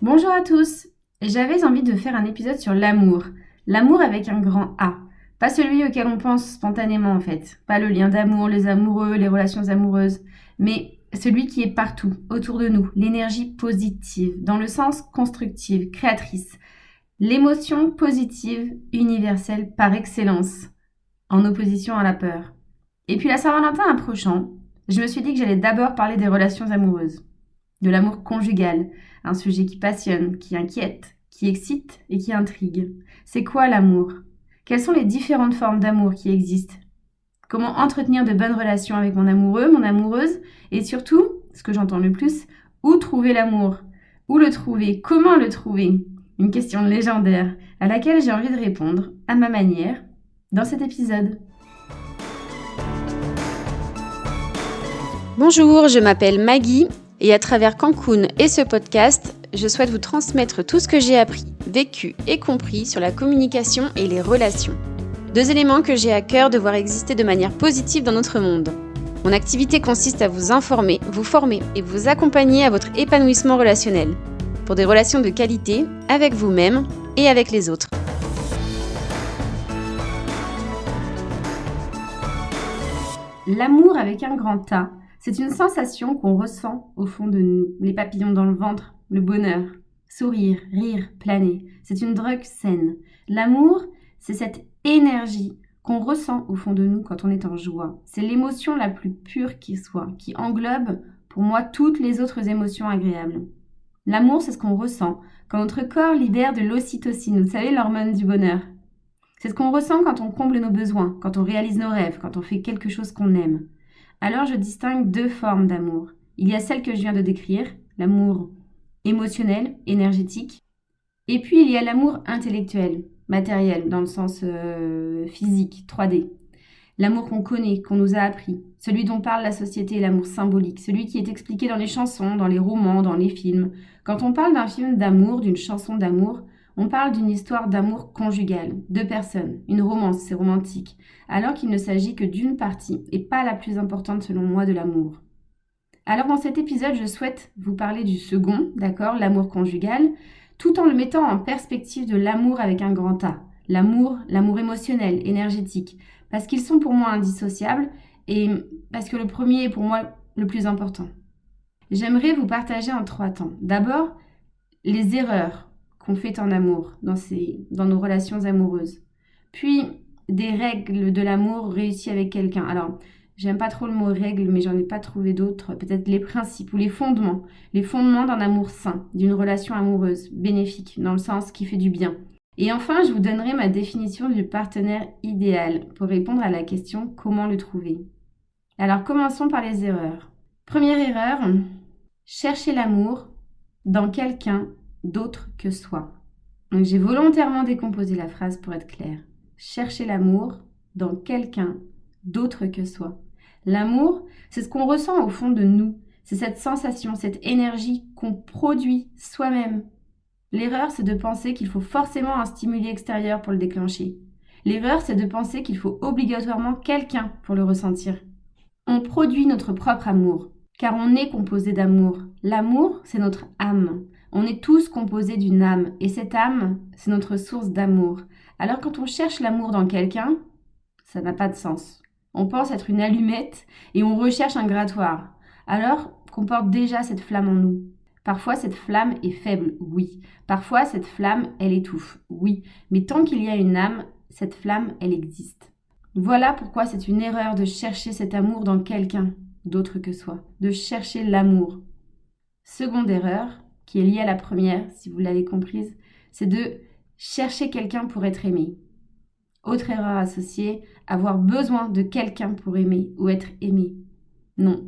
Bonjour à tous. J'avais envie de faire un épisode sur l'amour. L'amour avec un grand A. Pas celui auquel on pense spontanément en fait. Pas le lien d'amour, les amoureux, les relations amoureuses. Mais celui qui est partout, autour de nous. L'énergie positive, dans le sens constructive, créatrice. L'émotion positive, universelle par excellence. En opposition à la peur. Et puis la Saint-Valentin approchant, je me suis dit que j'allais d'abord parler des relations amoureuses. De l'amour conjugal, un sujet qui passionne, qui inquiète, qui excite et qui intrigue. C'est quoi l'amour? Quelles sont les différentes formes d'amour qui existent? Comment entretenir de bonnes relations avec mon amoureux, mon amoureuse? Et surtout, ce que j'entends le plus, où trouver l'amour? Où le trouver? Comment le trouver? Une question légendaire à laquelle j'ai envie de répondre, à ma manière, dans cet épisode. Bonjour, je m'appelle Maggie et à travers Cancun et ce podcast, je souhaite vous transmettre tout ce que j'ai appris, vécu et compris sur la communication et les relations. 2 éléments que j'ai à cœur de voir exister de manière positive dans notre monde. Mon activité consiste à vous informer, vous former et vous accompagner à votre épanouissement relationnel, pour des relations de qualité avec vous-même et avec les autres. L'amour avec un grand A, c'est une sensation qu'on ressent au fond de nous, les papillons dans le ventre, le bonheur, sourire, rire, planer. C'est une drogue saine. L'amour, c'est cette énergie qu'on ressent au fond de nous quand on est en joie. C'est l'émotion la plus pure qui soit, qui englobe pour moi toutes les autres émotions agréables. L'amour, c'est ce qu'on ressent quand notre corps libère de l'ocytocine, vous savez, l'hormone du bonheur. C'est ce qu'on ressent quand on comble nos besoins, quand on réalise nos rêves, quand on fait quelque chose qu'on aime. Alors je distingue 2 formes d'amour. Il y a celle que je viens de décrire, l'amour émotionnel, énergétique. Et puis il y a l'amour intellectuel, matériel, dans le sens physique, 3D. L'amour qu'on connaît, qu'on nous a appris. Celui dont parle la société, l'amour symbolique. Celui qui est expliqué dans les chansons, dans les romans, dans les films. Quand on parle d'un film d'amour, d'une chanson d'amour, on parle d'une histoire d'amour conjugal, 2 personnes, une romance, c'est romantique, alors qu'il ne s'agit que d'une partie, et pas la plus importante selon moi, de l'amour. Alors dans cet épisode, je souhaite vous parler du second, d'accord, l'amour conjugal, tout en le mettant en perspective de l'amour avec un grand A. L'amour émotionnel, énergétique, parce qu'ils sont pour moi indissociables, et parce que le premier est pour moi le plus important. J'aimerais vous partager en 3 temps. D'abord, les erreurs qu'on fait en amour, dans nos relations amoureuses. Puis, des règles de l'amour réussies avec quelqu'un. Alors, j'aime pas trop le mot règles, mais j'en ai pas trouvé d'autres. Peut-être les principes ou les fondements. Les fondements d'un amour sain, d'une relation amoureuse, bénéfique, dans le sens qui fait du bien. Et enfin, je vous donnerai ma définition du partenaire idéal pour répondre à la question comment le trouver. Alors, commençons par les erreurs. Première erreur, chercher l'amour dans quelqu'un d'autre que soi. Donc j'ai volontairement décomposé la phrase pour être claire. Chercher l'amour dans quelqu'un d'autre que soi. L'amour, c'est ce qu'on ressent au fond de nous. C'est cette sensation, cette énergie qu'on produit soi-même. L'erreur, c'est de penser qu'il faut forcément un stimuli extérieur pour le déclencher. L'erreur, c'est de penser qu'il faut obligatoirement quelqu'un pour le ressentir. On produit notre propre amour, car on est composé d'amour. L'amour, c'est notre âme. On est tous composés d'une âme, et cette âme, c'est notre source d'amour. Alors quand on cherche l'amour dans quelqu'un, ça n'a pas de sens. On pense être une allumette et on recherche un grattoir, alors qu'on porte déjà cette flamme en nous. Parfois cette flamme est faible, oui. Parfois cette flamme, elle étouffe, oui. Mais tant qu'il y a une âme, cette flamme, elle existe. Voilà pourquoi c'est une erreur de chercher cet amour dans quelqu'un d'autre que soi, de chercher l'amour. Seconde erreur, qui est liée à la première, si vous l'avez comprise, c'est de chercher quelqu'un pour être aimé. Autre erreur associée, avoir besoin de quelqu'un pour aimer ou être aimé. Non.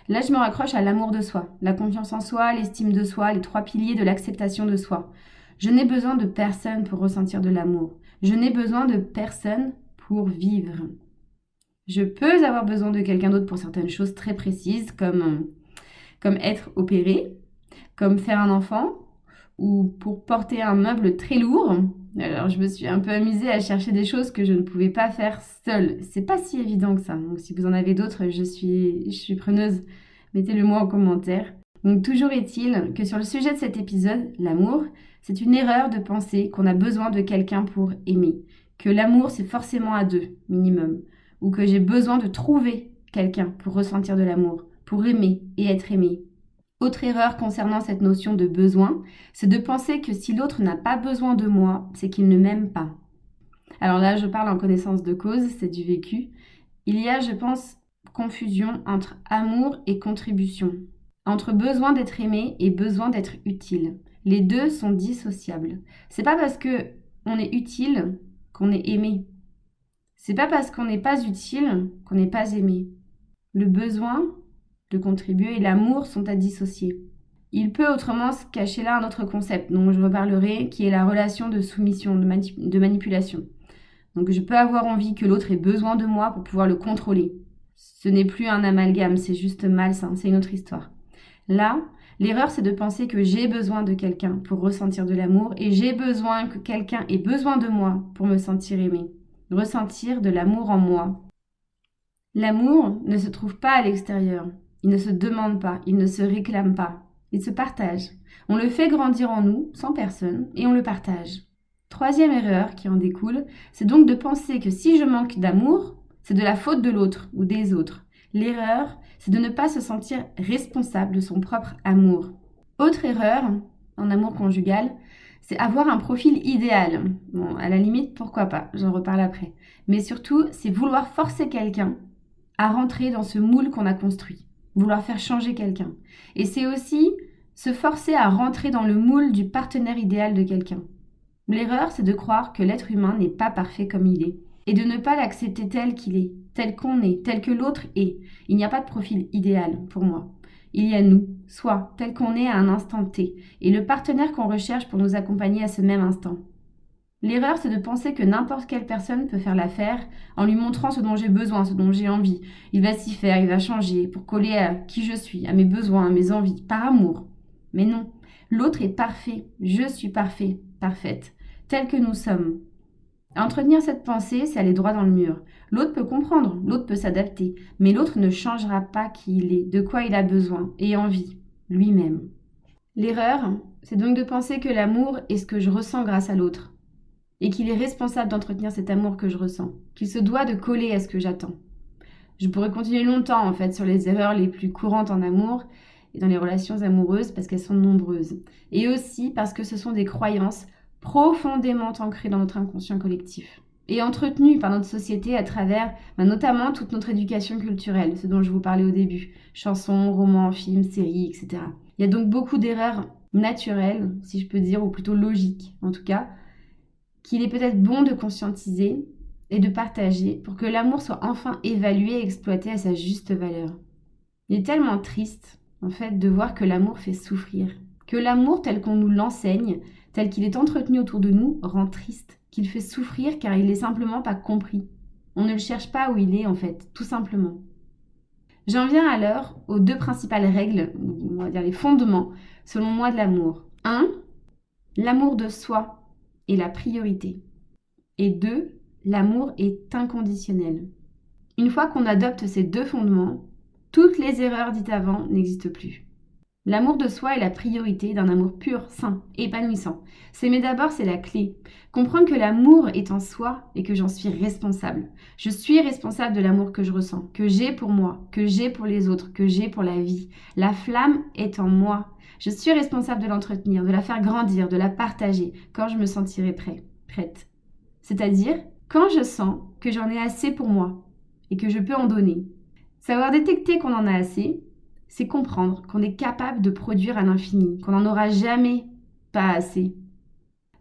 Là, je me raccroche à l'amour de soi, la confiance en soi, l'estime de soi, les 3 piliers de l'acceptation de soi. Je n'ai besoin de personne pour ressentir de l'amour. Je n'ai besoin de personne pour vivre. Je peux avoir besoin de quelqu'un d'autre pour certaines choses très précises, comme être opéré, comme faire un enfant, ou pour porter un meuble très lourd. Alors je me suis un peu amusée à chercher des choses que je ne pouvais pas faire seule. C'est pas si évident que ça. Donc si vous en avez d'autres, je suis preneuse. Mettez-le moi en commentaire. Donc toujours est-il que sur le sujet de cet épisode, l'amour, c'est une erreur de penser qu'on a besoin de quelqu'un pour aimer, que l'amour c'est forcément à deux, minimum, ou que j'ai besoin de trouver quelqu'un pour ressentir de l'amour, pour aimer et être aimé. Autre erreur concernant cette notion de besoin, c'est de penser que si l'autre n'a pas besoin de moi, c'est qu'il ne m'aime pas. Alors là, je parle en connaissance de cause, c'est du vécu. Il y a, je pense, confusion entre amour et contribution, entre besoin d'être aimé et besoin d'être utile. Les deux sont dissociables. C'est pas parce que on est utile qu'on est aimé. C'est pas parce qu'on n'est pas utile qu'on n'est pas aimé. Le besoin de contribuer et l'amour sont à dissocier. Il peut autrement se cacher là un autre concept dont je reparlerai, qui est la relation de soumission, de manipulation. Donc je peux avoir envie que l'autre ait besoin de moi pour pouvoir le contrôler. Ce n'est plus un amalgame, c'est juste malsain, c'est une autre histoire. Là, l'erreur c'est de penser que j'ai besoin de quelqu'un pour ressentir de l'amour et j'ai besoin que quelqu'un ait besoin de moi pour me sentir aimé, ressentir de l'amour en moi. L'amour ne se trouve pas à l'extérieur, il ne se demande pas, il ne se réclame pas, il se partage. On le fait grandir en nous, sans personne, et on le partage. Troisième erreur qui en découle, c'est donc de penser que si je manque d'amour, c'est de la faute de l'autre ou des autres. L'erreur, c'est de ne pas se sentir responsable de son propre amour. Autre erreur, en amour conjugal, c'est avoir un profil idéal. Bon, à la limite, pourquoi pas, j'en reparle après. Mais surtout, c'est vouloir forcer quelqu'un à rentrer dans ce moule qu'on a construit, vouloir faire changer quelqu'un. Et c'est aussi se forcer à rentrer dans le moule du partenaire idéal de quelqu'un. L'erreur, c'est de croire que l'être humain n'est pas parfait comme il est, et de ne pas l'accepter tel qu'il est, tel qu'on est, tel que l'autre est. Il n'y a pas de profil idéal pour moi. Il y a nous, soi, tel qu'on est à un instant T, et le partenaire qu'on recherche pour nous accompagner à ce même instant. L'erreur, c'est de penser que n'importe quelle personne peut faire l'affaire en lui montrant ce dont j'ai besoin, ce dont j'ai envie. Il va s'y faire, il va changer pour coller à qui je suis, à mes besoins, à mes envies, par amour. Mais non, l'autre est parfait, je suis parfait, parfaite, tel que nous sommes. Entretenir cette pensée, c'est aller droit dans le mur. L'autre peut comprendre, l'autre peut s'adapter, mais l'autre ne changera pas qui il est, de quoi il a besoin et envie, lui-même. L'erreur, c'est donc de penser que l'amour est ce que je ressens grâce à l'autre, et qu'il est responsable d'entretenir cet amour que je ressens, qu'il se doit de coller à ce que j'attends. Je pourrais continuer longtemps en fait sur les erreurs les plus courantes en amour et dans les relations amoureuses parce qu'elles sont nombreuses, et aussi parce que ce sont des croyances profondément ancrées dans notre inconscient collectif et entretenues par notre société à travers notamment toute notre éducation culturelle, ce dont je vous parlais au début, chansons, romans, films, séries, etc. Il y a donc beaucoup d'erreurs naturelles, si je peux dire, ou plutôt logiques en tout cas, qu'il est peut-être bon de conscientiser et de partager pour que l'amour soit enfin évalué et exploité à sa juste valeur. Il est tellement triste, en fait, de voir que l'amour fait souffrir, que l'amour tel qu'on nous l'enseigne, tel qu'il est entretenu autour de nous, rend triste, qu'il fait souffrir car il n'est simplement pas compris. On ne le cherche pas où il est, en fait, tout simplement. J'en viens alors aux deux principales règles, on va dire les fondements, selon moi, de l'amour. 1. L'amour de soi est la priorité. Et 2. L'amour est inconditionnel. Une fois qu'on adopte ces deux fondements, toutes les erreurs dites avant n'existent plus. L'amour de soi est la priorité d'un amour pur, sain, épanouissant. S'aimer d'abord, c'est la clé. Comprendre que l'amour est en soi et que j'en suis responsable. Je suis responsable de l'amour que je ressens, que j'ai pour moi, que j'ai pour les autres, que j'ai pour la vie. La flamme est en moi. Je suis responsable de l'entretenir, de la faire grandir, de la partager quand je me sentirai prête. C'est-à-dire quand je sens que j'en ai assez pour moi et que je peux en donner. Savoir détecter qu'on en a assez, c'est comprendre qu'on est capable de produire à l'infini, qu'on n'en aura jamais pas assez.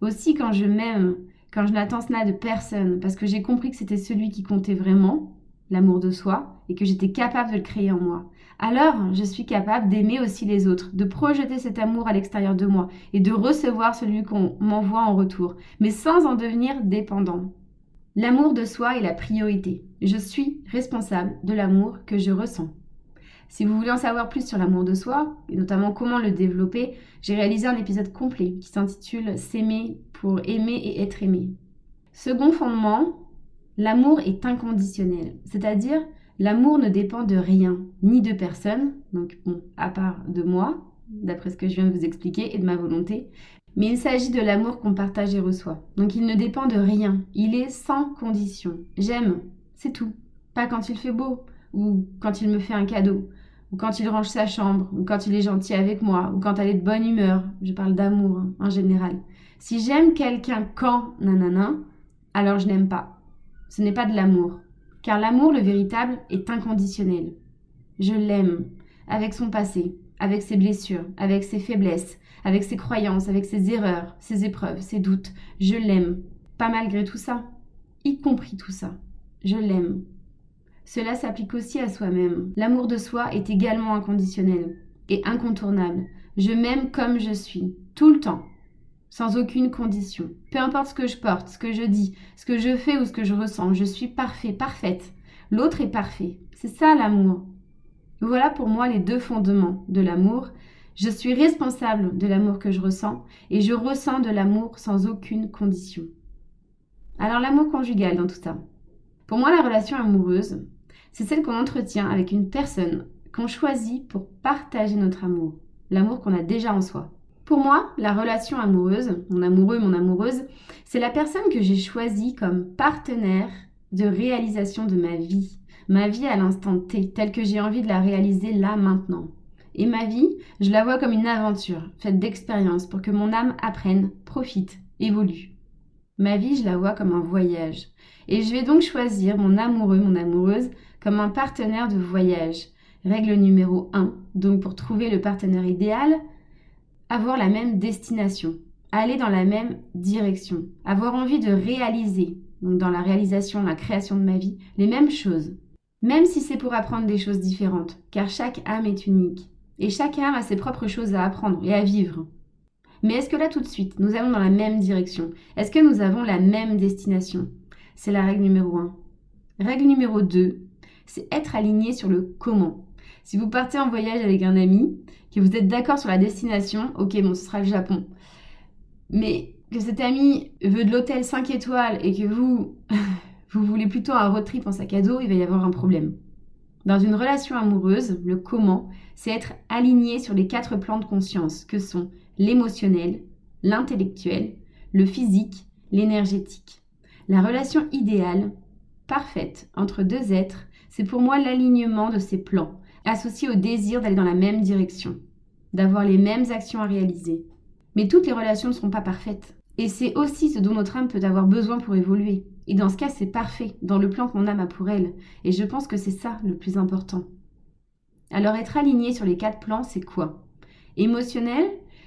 Aussi, quand je m'aime, quand je n'attends cela de personne, parce que j'ai compris que c'était celui qui comptait vraiment, l'amour de soi, et que j'étais capable de le créer en moi, alors je suis capable d'aimer aussi les autres, de projeter cet amour à l'extérieur de moi et de recevoir celui qu'on m'envoie en retour, mais sans en devenir dépendant. L'amour de soi est la priorité. Je suis responsable de l'amour que je ressens. Si vous voulez en savoir plus sur l'amour de soi, et notamment comment le développer, j'ai réalisé un épisode complet qui s'intitule « S'aimer pour aimer et être aimé ». Second fondement, l'amour est inconditionnel, c'est-à-dire l'amour ne dépend de rien, ni de personne, donc bon, à part de moi, d'après ce que je viens de vous expliquer, et de ma volonté, mais il s'agit de l'amour qu'on partage et reçoit. Donc il ne dépend de rien, il est sans condition. J'aime, c'est tout. Pas quand il fait beau, ou quand il me fait un cadeau, ou quand il range sa chambre, ou quand il est gentil avec moi, ou quand elle est de bonne humeur. Je parle d'amour en général. Si j'aime quelqu'un quand nanana, alors je n'aime pas. Ce n'est pas de l'amour. Car l'amour, le véritable, est inconditionnel. Je l'aime, avec son passé, avec ses blessures, avec ses faiblesses, avec ses croyances, avec ses erreurs, ses épreuves, ses doutes. Je l'aime, pas malgré tout ça, y compris tout ça. Je l'aime. Cela s'applique aussi à soi-même. L'amour de soi est également inconditionnel et incontournable. Je m'aime comme je suis, tout le temps, sans aucune condition. Peu importe ce que je porte, ce que je dis, ce que je fais ou ce que je ressens, je suis parfait, parfaite. L'autre est parfait. C'est ça l'amour. Voilà pour moi les deux fondements de l'amour. Je suis responsable de l'amour que je ressens et je ressens de l'amour sans aucune condition. Alors l'amour conjugal dans tout ça. Pour moi, la relation amoureuse, c'est celle qu'on entretient avec une personne qu'on choisit pour partager notre amour, l'amour qu'on a déjà en soi. Pour moi, la relation amoureuse, mon amoureux, mon amoureuse, c'est la personne que j'ai choisie comme partenaire de réalisation de ma vie à l'instant T, telle que j'ai envie de la réaliser là, maintenant. Et ma vie, je la vois comme une aventure, faite d'expériences pour que mon âme apprenne, profite, évolue. Ma vie, je la vois comme un voyage. Et je vais donc choisir mon amoureux, mon amoureuse, comme un partenaire de voyage. Règle numéro 1, donc pour trouver le partenaire idéal, avoir la même destination, aller dans la même direction, avoir envie de réaliser, donc dans la réalisation, la création de ma vie, les mêmes choses. Même si c'est pour apprendre des choses différentes, car chaque âme est unique. Et chaque âme a ses propres choses à apprendre et à vivre. Mais est-ce que là tout de suite, nous allons dans la même direction? Est-ce que nous avons la même destination? C'est la règle numéro 1. Règle numéro 2, c'est être aligné sur le comment. Si vous partez en voyage avec un ami, que vous êtes d'accord sur la destination, ok, bon, ce sera le Japon. Mais que cet ami veut de l'hôtel 5 étoiles et que vous voulez plutôt un road trip en sac à dos, il va y avoir un problème. Dans une relation amoureuse, le comment, c'est être aligné sur les 4 plans de conscience que sont l'émotionnel, l'intellectuel, le physique, l'énergétique. La relation idéale, parfaite, entre deux êtres, c'est pour moi l'alignement de ces plans, associé au désir d'aller dans la même direction, d'avoir les mêmes actions à réaliser. Mais toutes les relations ne sont pas parfaites. Et c'est aussi ce dont notre âme peut avoir besoin pour évoluer. Et dans ce cas, c'est parfait, dans le plan que mon âme a pour elle. Et je pense que c'est ça le plus important. Alors être aligné sur les 4 plans, c'est quoi? Émotionnel,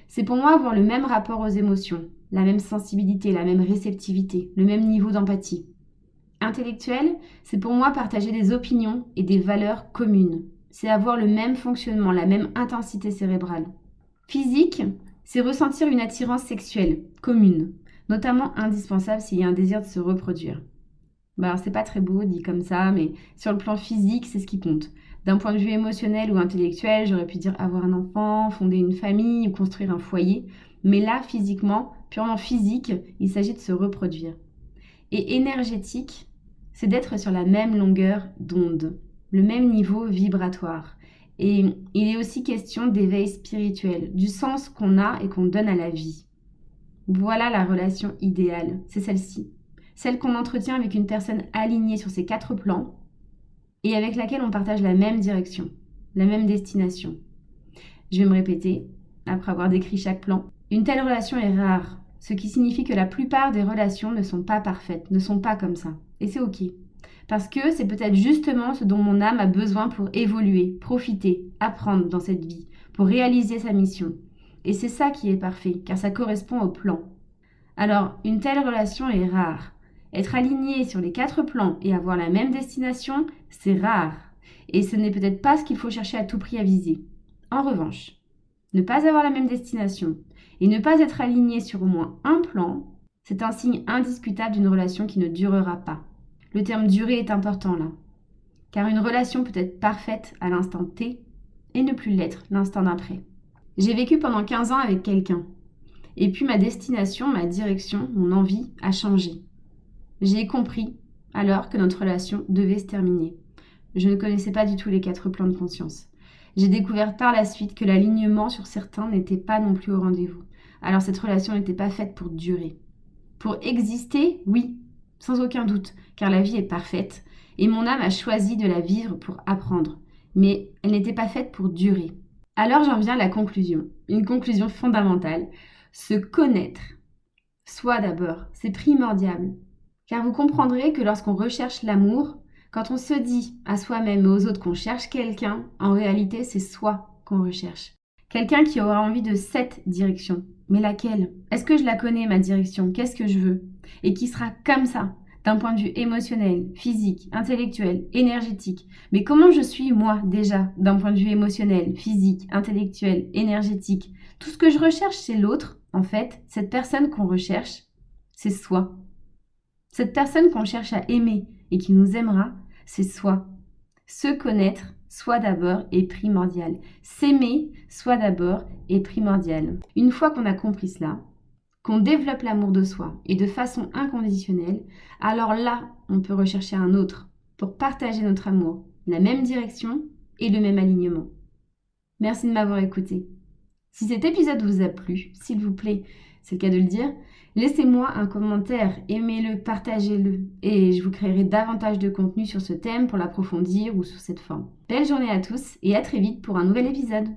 c'est pour moi avoir le même rapport aux émotions, la même sensibilité, la même réceptivité, le même niveau d'empathie. Intellectuel, c'est pour moi partager des opinions et des valeurs communes. C'est avoir le même fonctionnement, la même intensité cérébrale. Physique, c'est ressentir une attirance sexuelle commune, notamment indispensable s'il y a un désir de se reproduire. Alors c'est pas très beau dit comme ça, mais sur le plan physique, c'est ce qui compte. D'un point de vue émotionnel ou intellectuel, j'aurais pu dire avoir un enfant, fonder une famille ou construire un foyer. Mais là, physiquement, purement physique, il s'agit de se reproduire. Et énergétique, c'est d'être sur la même longueur d'onde, le même niveau vibratoire. Et il est aussi question d'éveil spirituel, du sens qu'on a et qu'on donne à la vie. Voilà la relation idéale, c'est celle-ci. Celle qu'on entretient avec une personne alignée sur ces 4 plans et avec laquelle on partage la même direction, la même destination. Je vais me répéter, après avoir décrit chaque plan. Une telle relation est rare, ce qui signifie que la plupart des relations ne sont pas parfaites, ne sont pas comme ça. Et c'est ok. Parce que c'est peut-être justement ce dont mon âme a besoin pour évoluer, profiter, apprendre dans cette vie, pour réaliser sa mission. Et c'est ça qui est parfait, car ça correspond au plan. Alors, une telle relation est rare. Être aligné sur les 4 plans et avoir la même destination, c'est rare. Et ce n'est peut-être pas ce qu'il faut chercher à tout prix à viser. En revanche, ne pas avoir la même destination et ne pas être aligné sur au moins un plan, c'est un signe indiscutable d'une relation qui ne durera pas. Le terme durée est important là, car une relation peut être parfaite à l'instant T et ne plus l'être l'instant d'après. J'ai vécu pendant 15 ans avec quelqu'un, et puis ma destination, ma direction, mon envie a changé. J'ai compris alors que notre relation devait se terminer. Je ne connaissais pas du tout les 4 plans de conscience. J'ai découvert par la suite que l'alignement sur certains n'était pas non plus au rendez-vous. Alors cette relation n'était pas faite pour durer. Pour exister, oui, sans aucun doute, car la vie est parfaite, et mon âme a choisi de la vivre pour apprendre. Mais elle n'était pas faite pour durer. Alors j'en viens à la conclusion, une conclusion fondamentale. Se connaître, soi d'abord, c'est primordial. Car vous comprendrez que lorsqu'on recherche l'amour, quand on se dit à soi-même et aux autres qu'on cherche quelqu'un, en réalité c'est soi qu'on recherche. Quelqu'un qui aura envie de cette direction. Mais laquelle? Est-ce que je la connais, ma direction? Qu'est-ce que je veux? Et qui sera comme ça, d'un point de vue émotionnel, physique, intellectuel, énergétique. Mais comment je suis, moi, déjà, d'un point de vue émotionnel, physique, intellectuel, énergétique? Tout ce que je recherche, c'est l'autre. En fait, cette personne qu'on recherche, c'est soi. Cette personne qu'on cherche à aimer et qui nous aimera, c'est soi. Se connaître, soi d'abord, est primordial. S'aimer, soi d'abord, est primordial. Une fois qu'on a compris cela, qu'on développe l'amour de soi et de façon inconditionnelle, alors là, on peut rechercher un autre pour partager notre amour, la même direction et le même alignement. Merci de m'avoir écouté. Si cet épisode vous a plu, s'il vous plaît, c'est le cas de le dire, laissez-moi un commentaire, aimez-le, partagez-le et je vous créerai davantage de contenu sur ce thème pour l'approfondir ou sous cette forme. Belle journée à tous et à très vite pour un nouvel épisode.